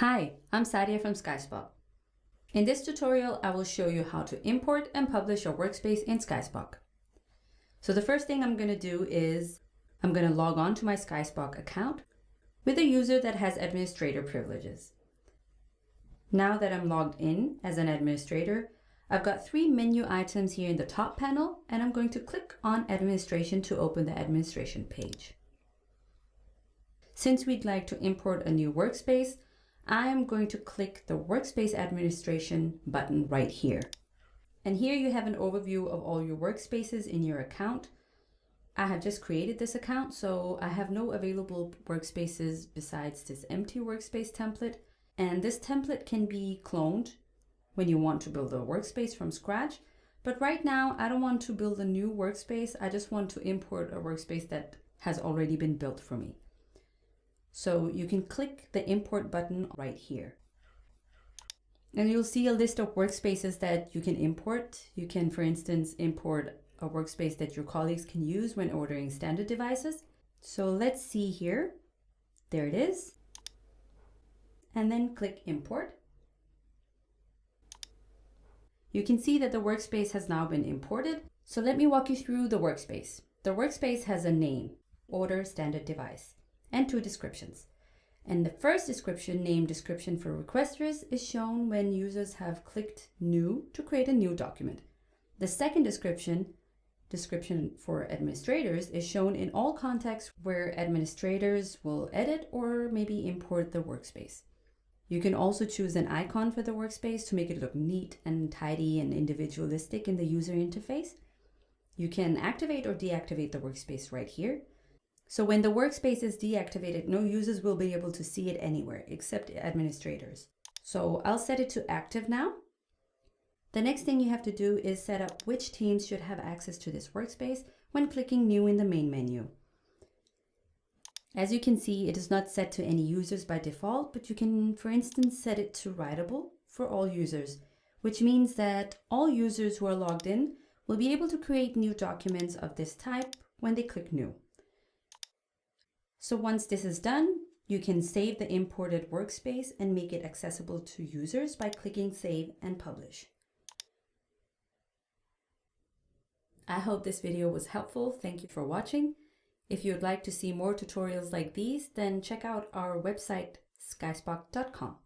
Hi, I'm Sadia from Skyspoc. In this tutorial, I will show you how to import and publish your workspace in Skyspoc. So the first thing I'm going to do is I'm going to log on to my Skyspoc account with a user that has administrator privileges. Now that I'm logged in as an administrator, I've got 3 menu items here in the top panel, and I'm going to click on Administration to open the administration page. Since we'd like to import a new workspace, I'm going to click the Workspace Administration button right here. And here you have an overview of all your workspaces in your account. I have just created this account, so I have no available workspaces besides this empty workspace template. And this template can be cloned when you want to build a workspace from scratch. But right now, I don't want to build a new workspace. I just want to import a workspace that has already been built for me. So you can click the import button right here. And you'll see a list of workspaces that you can import. You can, for instance, import a workspace that your colleagues can use when ordering standard devices. So let's see here. There it is. And then click import. You can see that the workspace has now been imported. So let me walk you through the workspace. The workspace has a name, order standard device, and 2 descriptions. And the first description, name description for requesters, is shown when users have clicked new to create a new document. The second description for administrators, is shown in all contexts where administrators will edit or maybe import the workspace. You can also choose an icon for the workspace to make it look neat and tidy and individualistic in the user interface. You can activate or deactivate the workspace right here. So when the workspace is deactivated, no users will be able to see it anywhere except administrators. So I'll set it to active now. The next thing you have to do is set up which teams should have access to this workspace when clicking new in the main menu. As you can see, it is not set to any users by default, but you can, for instance, set it to writable for all users, which means that all users who are logged in will be able to create new documents of this type when they click new. So once this is done, you can save the imported workspace and make it accessible to users by clicking Save and Publish. I hope this video was helpful. Thank you for watching. If you'd like to see more tutorials like these, then check out our website, skyspoc.com.